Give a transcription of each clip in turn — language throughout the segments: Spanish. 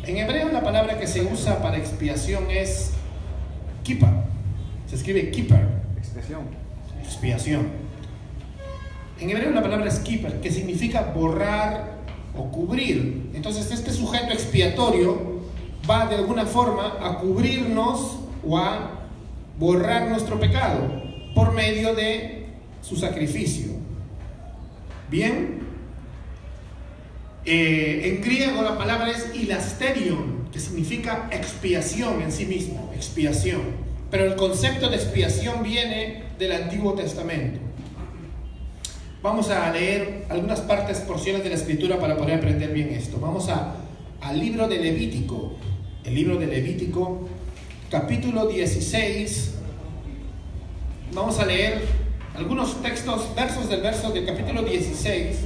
En hebreo la palabra que se usa para expiación es kippur. Se escribe kippur. Expiación. En hebreo la palabra es kippur, que significa borrar o cubrir. Entonces este sujeto expiatorio va de alguna forma a cubrirnos o a borrar nuestro pecado por medio de su sacrificio. Bien. En griego la palabra es hilasterion, que significa expiación en sí mismo, expiación. Pero el concepto de expiación viene del Antiguo Testamento. Vamos a leer algunas porciones de la Escritura para poder aprender bien esto. Vamos al libro de Levítico. El libro de Levítico, capítulo 16. Vamos a leer algunos versos del capítulo 16,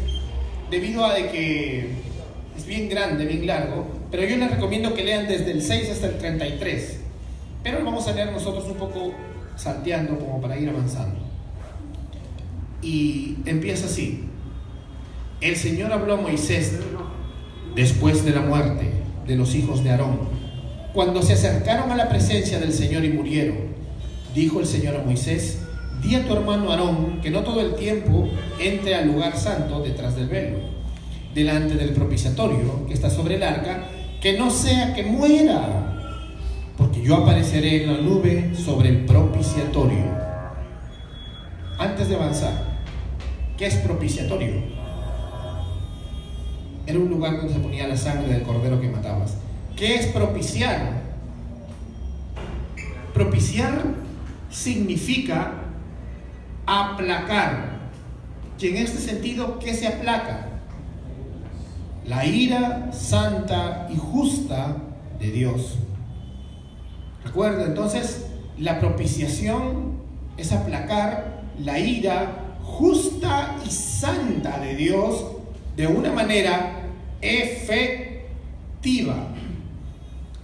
debido a de que es bien grande, bien largo, pero yo les recomiendo que lean desde el 6 hasta el 33. Pero lo vamos a leer nosotros un poco salteando como para ir avanzando. Y empieza así. El Señor habló a Moisés después de la muerte de los hijos de Aarón, cuando se acercaron a la presencia del Señor y murieron. Dijo el Señor a Moisés: di a tu hermano Aarón que no todo el tiempo entre al lugar santo detrás del velo, delante del propiciatorio que está sobre el arca, que no sea que muera, porque yo apareceré en la nube sobre el propiciatorio. Antes de avanzar, ¿qué es propiciatorio? Era un lugar donde se ponía la sangre del cordero que matabas. ¿Qué es propiciar? Propiciar significa aplacar. Y en este sentido, ¿qué se aplaca? La ira santa y justa de Dios. Recuerda, entonces, la propiciación es aplacar la ira justa y santa de Dios de una manera efectiva.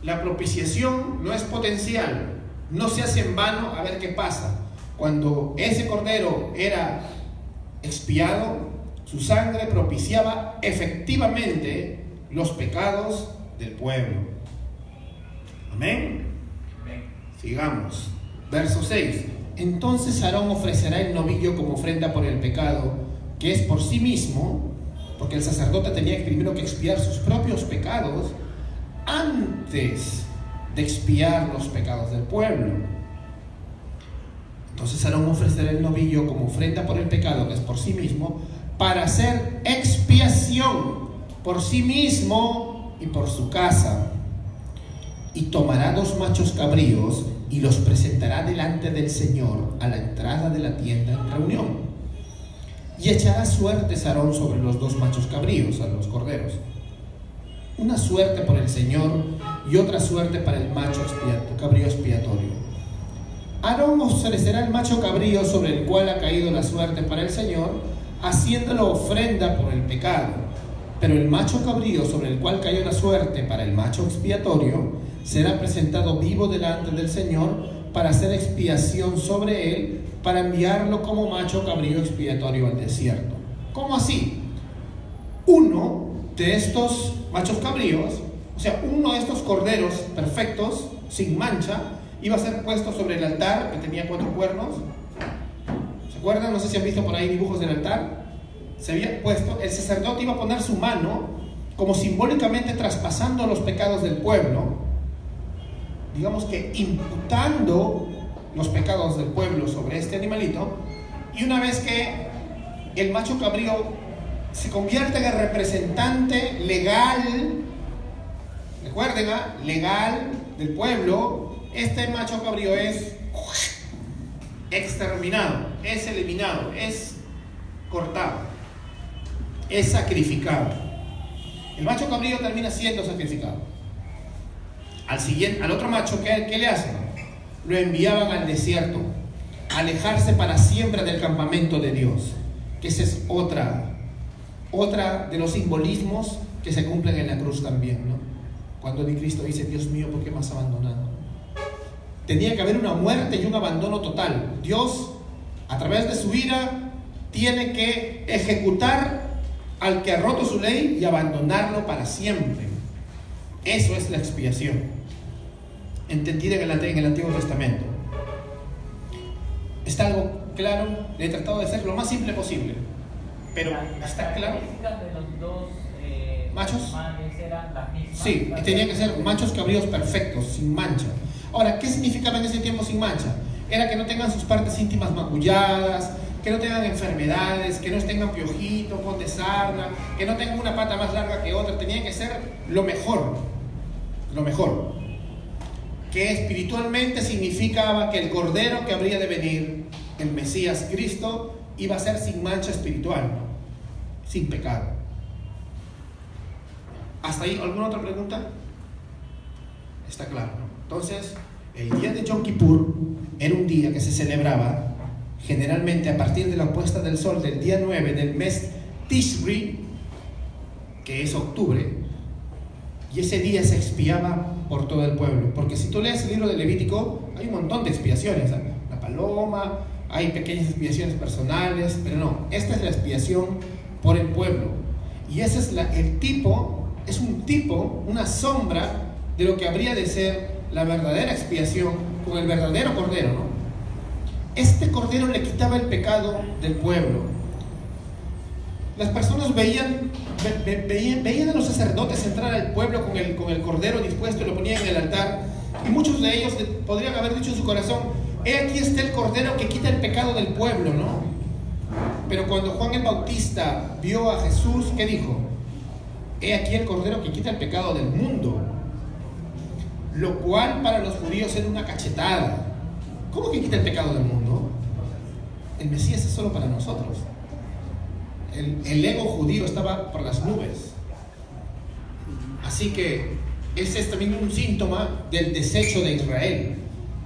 La propiciación no es potencial, no se hace en vano a ver qué pasa. Cuando ese cordero era expiado, su sangre propiciaba efectivamente los pecados del pueblo. Amén. Sigamos. Verso 6. Entonces Aarón ofrecerá el novillo como ofrenda por el pecado, que es por sí mismo, porque el sacerdote tenía primero que expiar sus propios pecados antes de expiar los pecados del pueblo. Entonces Aarón ofrecerá el novillo como ofrenda por el pecado, que es por sí mismo, para hacer expiación por sí mismo y por su casa. Y tomará 2 machos cabríos y los presentará delante del Señor a la entrada de la tienda en reunión. Y echará suertes Aarón sobre los 2 machos cabríos, a los corderos. Una suerte por el Señor y otra suerte para el macho cabrío expiatorio. Aarón ofrecerá el macho cabrío sobre el cual ha caído la suerte para el Señor, haciéndolo ofrenda por el pecado. Pero el macho cabrío sobre el cual cayó la suerte para el macho expiatorio será presentado vivo delante del Señor para hacer expiación sobre él, para enviarlo como macho cabrío expiatorio al desierto. ¿Cómo así? Uno de estos machos cabríos, o sea, uno de estos corderos perfectos, sin mancha, iba a ser puesto sobre el altar, que tenía 4 cuernos. ¿Se acuerdan? No sé si han visto por ahí dibujos del altar. Se había puesto, el sacerdote iba a poner su mano como simbólicamente traspasando los pecados del pueblo, digamos que imputando los pecados del pueblo sobre este animalito. Y una vez que el macho cabrío se convierte en el representante legal, recuerden, legal del pueblo, este macho cabrío es exterminado, es eliminado, es cortado, es sacrificado. El macho cabrío termina siendo sacrificado. Al otro macho, ¿qué le hacen? Lo enviaban al desierto, a alejarse para siempre del campamento de Dios, que esa es otra de los simbolismos que se cumplen en la cruz también, ¿no? Cuando Cristo dice: Dios mío, ¿por qué me has abandonado? Tenía que haber una muerte y un abandono total. Dios, a través de su ira, tiene que ejecutar al que ha roto su ley y abandonarlo para siempre. Eso es la expiación, entendida en el Antiguo Testamento. ¿Está algo claro? Le he tratado de ser lo más simple posible, pero ¿está claro? Las características de los dos ¿machos? animales eran las mismas. Sí, y tenían que ser machos cabríos perfectos, sin mancha. Ahora, ¿qué significaba en ese tiempo sin mancha? Era que no tengan sus partes íntimas maculladas, que no tengan enfermedades, que no tengan piojito, pon de sarna, que no tengan una pata más larga que otra. Tenían que ser lo mejor, que espiritualmente significaba que el Cordero que habría de venir, el Mesías Cristo, iba a ser sin mancha espiritual, ¿no? Sin pecado. ¿Hasta ahí alguna otra pregunta? Está claro, ¿no? Entonces, el día de Yom Kippur era un día que se celebraba generalmente a partir de la puesta del sol del día 9 del mes Tishri, que es octubre, y ese día se expiaba por todo el pueblo. Porque si tú lees el libro de Levítico, hay un montón de expiaciones, ¿eh? La paloma, hay pequeñas expiaciones personales, pero no, esta es la expiación por el pueblo. Y ese es el tipo, es un tipo, una sombra de lo que habría de ser la verdadera expiación con el verdadero Cordero, ¿no? Este Cordero le quitaba el pecado del pueblo. Las personas veían a los sacerdotes entrar al pueblo con el Cordero dispuesto y lo ponían en el altar, y muchos de ellos podrían haber dicho en su corazón: he aquí está el Cordero que quita el pecado del pueblo, ¿no? Pero cuando Juan el Bautista vio a Jesús, ¿qué dijo? He aquí el Cordero que quita el pecado del mundo. Lo cual para los judíos era una cachetada. ¿Cómo que quita el pecado del mundo? El Mesías es solo para nosotros. El ego judío estaba por las nubes. Así que ese es también un síntoma del desecho de Israel.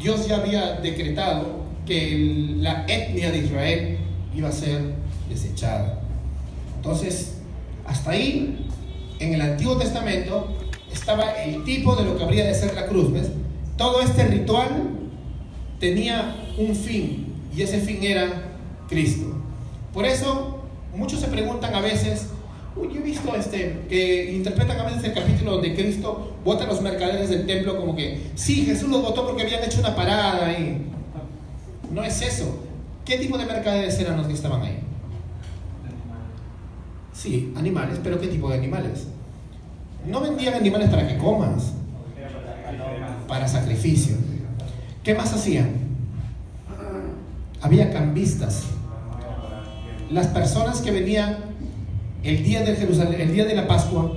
Dios ya había decretado que la etnia de Israel iba a ser desechada. Entonces, hasta ahí, en el Antiguo Testamento, estaba el tipo de lo que habría de ser la cruz, ¿ves? Todo este ritual tenía un fin, y ese fin era Cristo. Por eso muchos se preguntan a veces, yo he visto que interpretan a veces el capítulo donde Cristo vota a los mercaderes del templo como que sí, Jesús los votó porque habían hecho una parada ahí. No es eso. ¿Qué tipo de mercaderes eran los que estaban ahí? Sí, animales, pero ¿qué tipo de animales? No vendían animales para que comas, para sacrificio. ¿Qué más hacían? Había cambistas. Las personas que venían el día de Jerusalén, el día de la Pascua,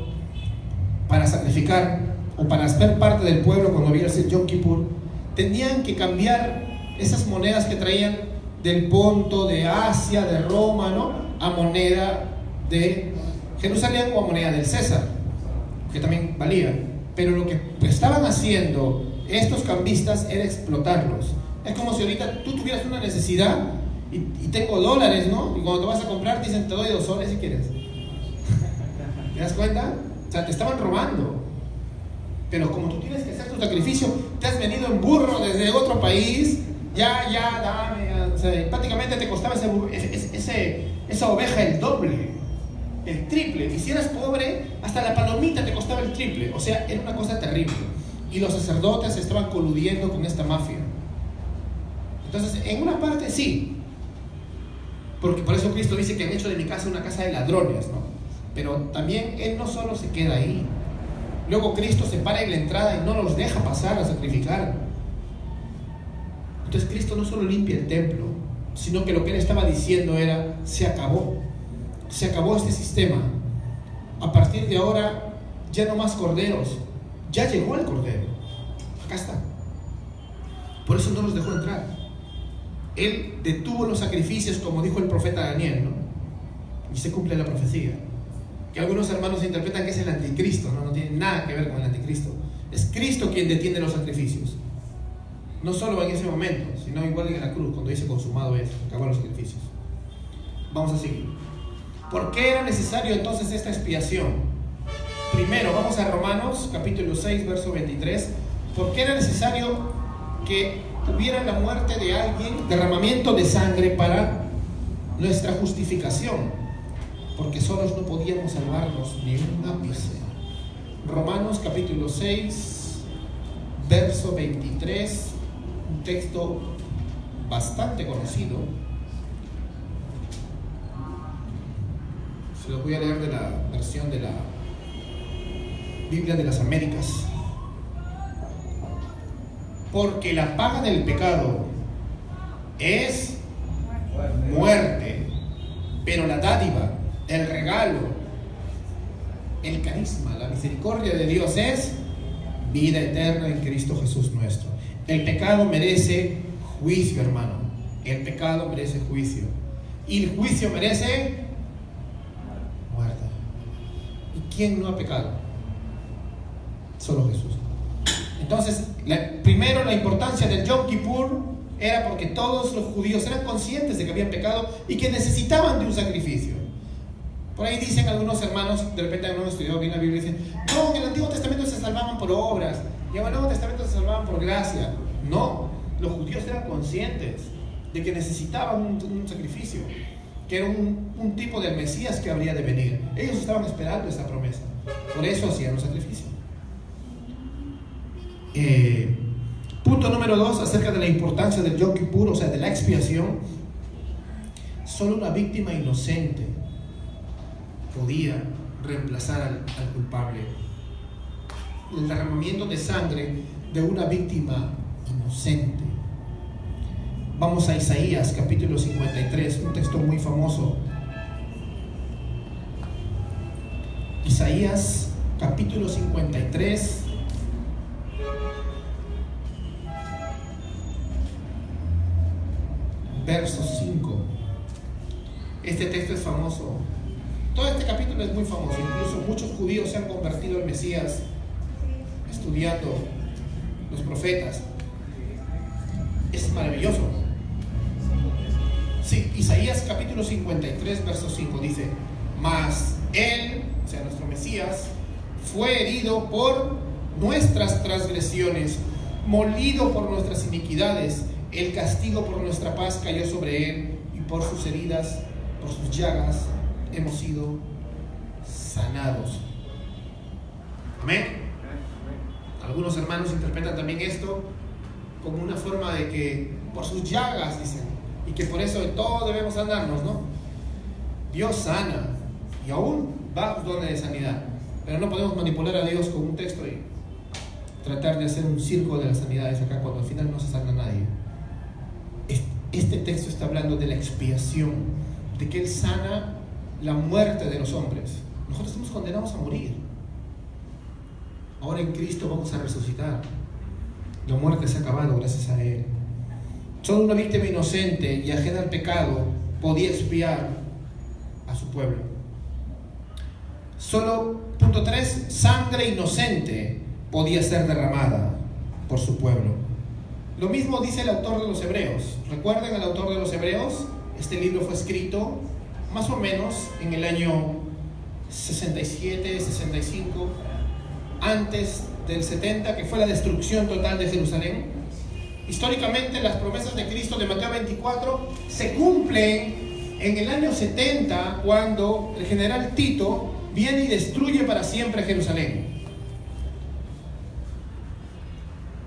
para sacrificar o para ser parte del pueblo cuando había el Yom Kippur, tenían que cambiar esas monedas que traían del Ponto, de Asia, de Roma, ¿no?, a moneda de Jerusalén o a moneda del César, que también valía. Pero lo que estaban haciendo estos cambistas era explotarlos. Es como si ahorita tú tuvieras una necesidad y tengo dólares, ¿no? Y cuando te vas a comprar dicen: te doy 2 soles si quieres. ¿Te das cuenta? O sea, te estaban robando. Pero como tú tienes que hacer tu sacrificio, te has venido en burro desde otro país, ya, dame. O sea, prácticamente te costaba esa oveja el doble, el triple. Y si eras pobre, hasta la palomita te costaba el triple. O sea, era una cosa terrible. Y los sacerdotes estaban coludiendo con esta mafia. Entonces, en una parte sí, porque por eso Cristo dice que han hecho de mi casa una casa de ladrones, ¿no? Pero también Él no solo se queda ahí. Luego Cristo se para en la entrada y no los deja pasar a sacrificar. Entonces Cristo no solo limpia el templo, sino que lo que Él estaba diciendo era: se acabó este sistema. A partir de ahora ya no más corderos, ya llegó el cordero, acá está. Por eso no los dejó entrar. Él detuvo los sacrificios, como dijo el profeta Daniel, ¿no? Y se cumple la profecía. Que algunos hermanos interpretan que es el anticristo, ¿no? No tiene nada que ver con el anticristo. Es Cristo quien detiene los sacrificios. No solo en ese momento, sino igual en la cruz, cuando dice: consumado es, acabó los sacrificios. Vamos a seguir. ¿Por qué era necesario entonces esta expiación? Primero, vamos a Romanos, capítulo 6, verso 23. ¿Por qué era necesario que hubiera la muerte de alguien, derramamiento de sangre para nuestra justificación? Porque solos no podíamos salvarnos ni un ápice. Romanos capítulo 6, verso 23, un texto bastante conocido. Se lo voy a leer de la versión de la Biblia de las Américas. Porque la paga del pecado es muerte, pero la dádiva, el regalo, el carisma, la misericordia de Dios es vida eterna en Cristo Jesús nuestro. El pecado merece juicio, hermano. El pecado merece juicio. Y el juicio merece muerte. ¿Y quién no ha pecado? Solo Jesús. Entonces, primero la importancia del Yom Kippur era porque todos los judíos eran conscientes de que habían pecado y que necesitaban de un sacrificio. Por ahí dicen algunos hermanos, de repente no han estudiado bien la Biblia, dicen, no, en el Antiguo Testamento se salvaban por obras, y en el Nuevo Testamento se salvaban por gracia. No, los judíos eran conscientes de que necesitaban un sacrificio, que era un tipo del Mesías que habría de venir. Ellos estaban esperando esa promesa, por eso hacían un sacrificio. Punto número 2, acerca de la importancia del Yom Kippur, o sea, de la expiación. Solo una víctima inocente podía reemplazar al culpable. El derramamiento de sangre de una víctima inocente. Vamos a Isaías capítulo 53, un texto muy famoso. Isaías capítulo 53, verso 5. Este texto es famoso. Todo este capítulo es muy famoso. Incluso muchos judíos se han convertido al Mesías estudiando los profetas. Es maravilloso. Sí, Isaías capítulo 53, verso 5 dice: mas él, o sea, nuestro Mesías, fue herido por nuestras transgresiones, molido por nuestras iniquidades. El castigo por nuestra paz cayó sobre él, y por sus heridas, por sus llagas, hemos sido sanados. Amén. Algunos hermanos interpretan también esto como una forma de que por sus llagas, dicen, y que por eso todos debemos sanarnos, ¿no? Dios sana, y aún va a dones de sanidad, pero no podemos manipular a Dios con un texto y tratar de hacer un circo de las sanidades acá cuando al final no se sana nadie. Este texto está hablando de la expiación, de que Él sana la muerte de los hombres. Nosotros estamos condenados a morir. Ahora en Cristo vamos a resucitar. La muerte se ha acabado gracias a Él. Solo una víctima inocente y ajena al pecado podía expiar a su pueblo. Solo, punto 3, sangre inocente podía ser derramada por su pueblo. Lo mismo dice el autor de los Hebreos. ¿Recuerdan al autor de los Hebreos? Este libro fue escrito más o menos en el año 67, 65, antes del 70, que fue la destrucción total de Jerusalén. Históricamente, las promesas de Cristo de Mateo 24 se cumplen en el año 70, cuando el general Tito viene y destruye para siempre Jerusalén.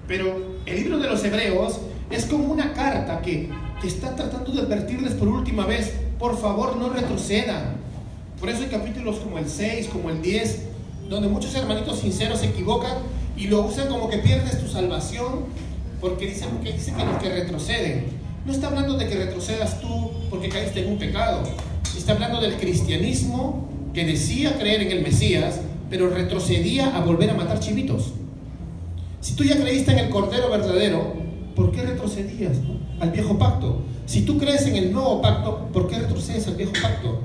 Pero el libro de los Hebreos es como una carta que está tratando de advertirles por última vez: por favor, no retrocedan. Por eso hay capítulos como el 6, como el 10, donde muchos hermanitos sinceros se equivocan y lo usan como que pierdes tu salvación, porque dicen que los que retroceden. No está hablando de que retrocedas tú porque caíste en un pecado. Está hablando del cristianismo que decía creer en el Mesías, pero retrocedía a volver a matar chivitos. Si tú ya creíste en el Cordero verdadero, ¿por qué retrocedías, no? Al viejo pacto? Si tú crees en el nuevo pacto, ¿por qué retrocedes al viejo pacto?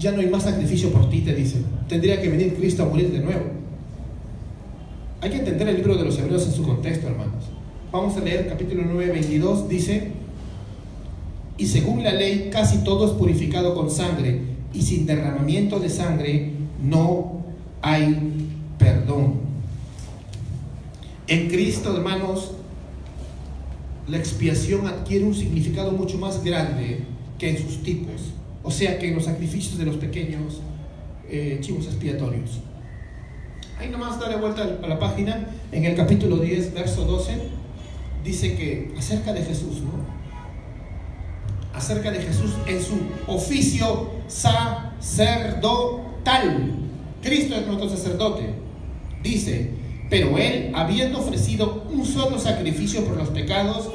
Ya no hay más sacrificio por ti, te dicen. Tendría que venir Cristo a morir de nuevo. Hay que entender el libro de los Hebreos en su contexto, hermanos. Vamos a leer capítulo 9, 22. Dice: y según la ley casi todo es purificado con sangre, y sin derramamiento de sangre no hay perdón. En Cristo, hermanos, la expiación adquiere un significado mucho más grande que en sus tipos, o sea, que en los sacrificios de los pequeños chivos expiatorios. Ahí nomás dale vuelta a la página, en el capítulo 10, verso 12, dice que acerca de Jesús, ¿no? Acerca de Jesús en su oficio sacerdotal. Cristo es nuestro sacerdote. Dice, pero Él, habiendo ofrecido un solo sacrificio por los pecados,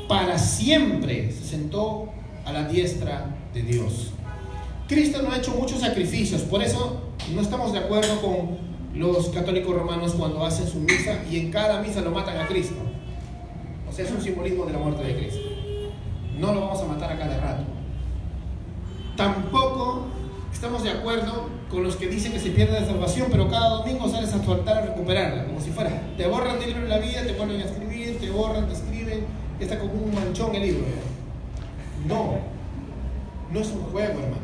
para siempre se sentó a la diestra de Dios. Cristo no ha hecho muchos sacrificios, por eso no estamos de acuerdo con los católicos romanos cuando hacen su misa y en cada misa lo matan a Cristo. O sea, es un simbolismo de la muerte de Cristo. No lo vamos a matar a cada rato. Tampoco estamos de acuerdo con los que dicen que se pierde la salvación, pero cada domingo sales a tu altar a recuperarla, como si fuera, te borran del libro de la vida, te vuelven a escribir, te borran, te escriben, y está como un manchón el libro. No, no es un juego, hermanos.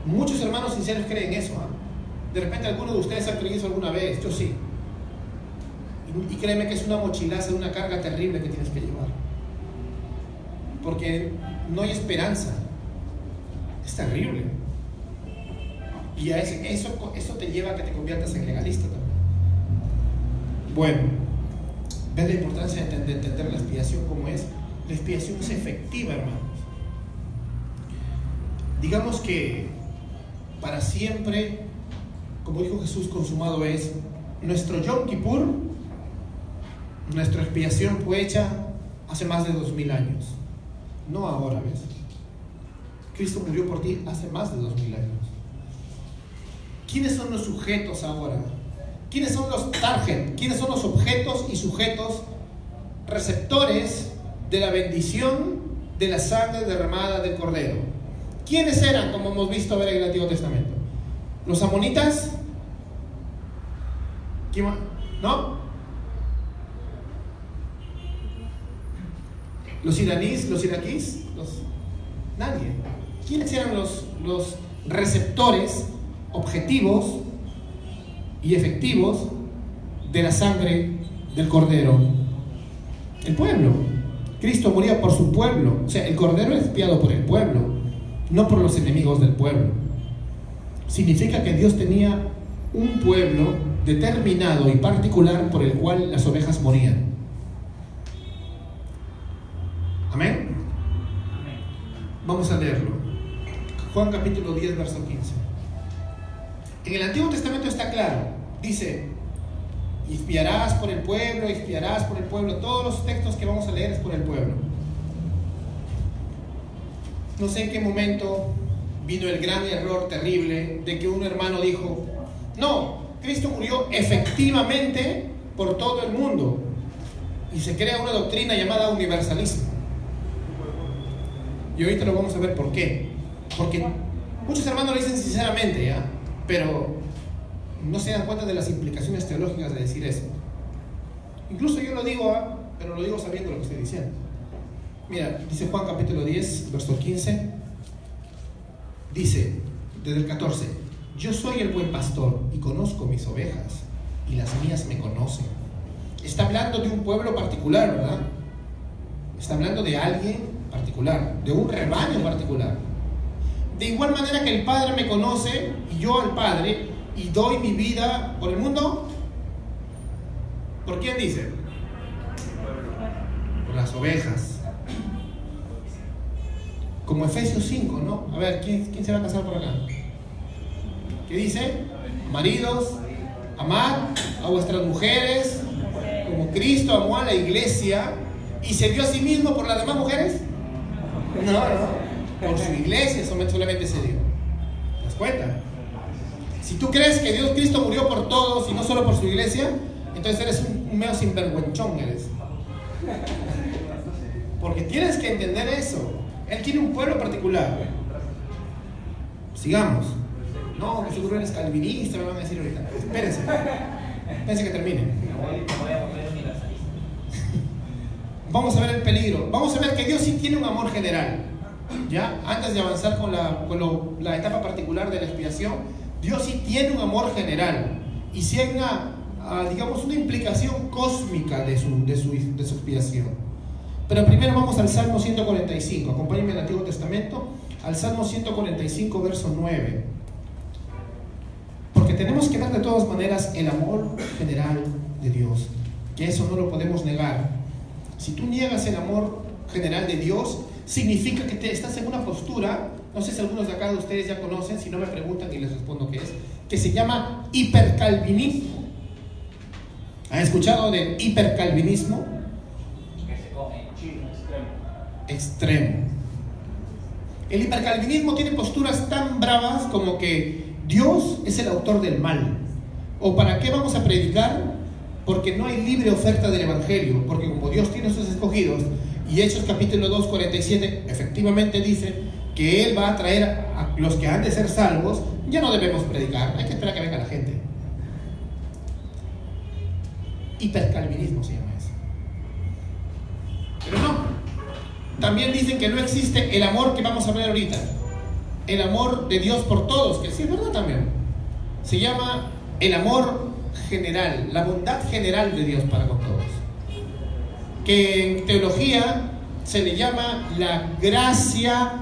Muchos hermanos sinceros creen eso, ¿eh? De repente algunos de ustedes han creído eso alguna vez, yo sí. Y créeme que es una mochilaza, una carga terrible que tienes que llevar. Porque no hay esperanza. Es terrible. Y a eso te lleva a que te conviertas en legalista también. Bueno, ven la importancia de entender la expiación como es. La expiación es efectiva, hermanos. Digamos que para siempre, como dijo Jesús, consumado es. Nuestro Yom Kippur, nuestra expiación fue hecha hace más de 2000 años. No ahora, ¿ves? Cristo murió por ti hace más de 2000 años. ¿Quiénes son los sujetos ahora? ¿Quiénes son los target? ¿Quiénes son los objetos y sujetos receptores de la bendición de la sangre derramada del Cordero? ¿Quiénes eran, como hemos visto ver en el Antiguo Testamento? ¿Los amonitas? ¿No? ¿Los iraníes? ¿Los iraquíes? Nadie. ¿Quiénes eran los receptores objetivos y efectivos de la sangre del Cordero? El pueblo. Cristo moría por su pueblo. O sea, el Cordero es expiado por el pueblo, no por los enemigos del pueblo. Significa que Dios tenía un pueblo determinado y particular por el cual las ovejas morían. ¿Amén? Vamos a leerlo. Juan capítulo 10, verso 15. En el Antiguo Testamento está claro. Dice, expiarás por el pueblo, expiarás por el pueblo. Todos los textos que vamos a leer es por el pueblo. No sé en qué momento vino el gran error terrible de que un hermano dijo, no, Cristo murió efectivamente por todo el mundo. Y se crea una doctrina llamada universalismo. Y ahorita lo vamos a ver por qué. Porque muchos hermanos lo dicen sinceramente, ¿ya? Pero no se dan cuenta de las implicaciones teológicas de decir eso. Incluso yo lo digo, pero lo digo sabiendo lo que estoy diciendo. Mira, dice Juan capítulo 10, verso 15. Dice, desde el 14, yo soy el buen pastor y conozco mis ovejas y las mías me conocen. Está hablando de un pueblo particular, ¿verdad? Está hablando de alguien particular, de un rebaño particular. De igual manera que el Padre me conoce y yo al Padre, y doy mi vida por el mundo. ¿Por quién dice? Por las ovejas. Como Efesios 5, ¿no? A ver, ¿quién se va a casar por acá? ¿Qué dice? Maridos, amad a vuestras mujeres como Cristo amó a la iglesia y se dio a sí mismo por las demás mujeres. No. Por su iglesia solamente se dio. ¿Te das cuenta? Si tú crees que Cristo murió por todos y no solo por su iglesia, entonces eres un medio sinvergüenchón, eres. Porque tienes que entender eso. Él tiene un pueblo particular. Sigamos. No, que seguro eres calvinista, me van a decir ahorita. Espérense. Espérense que termine. Vamos a ver el peligro. Vamos a ver que Dios sí tiene un amor general. ¿Ya? Antes de avanzar con la etapa particular de la expiación, Dios sí tiene un amor general. Y sí hay digamos, una implicación cósmica de su expiación. Pero primero vamos al Salmo 145. Acompáñenme al Antiguo Testamento, al Salmo 145, verso 9. Porque tenemos que ver de todas maneras el amor general de Dios, que eso no lo podemos negar. Si tú niegas el amor general de Dios, significa que estás en una postura, no sé si algunos de acá de ustedes ya conocen, si no me preguntan y les respondo qué es, que se llama hipercalvinismo. ¿Han escuchado del hipercalvinismo? Que se come chino Extremo. El hipercalvinismo tiene posturas tan bravas como que Dios es el autor del mal. ¿O para qué vamos a predicar? Porque no hay libre oferta del Evangelio, porque como Dios tiene a sus escogidos, y Hechos capítulo 2, 47 efectivamente dice que Él va a traer a los que han de ser salvos, ya no debemos predicar, hay que esperar a que venga la gente. Hipercalvinismo se llama eso. Pero no, también dicen que no existe el amor que vamos a ver ahorita, el amor de Dios por todos, que sí es verdad también. Se llama el amor general, la bondad general de Dios para con todos, que en teología se le llama la gracia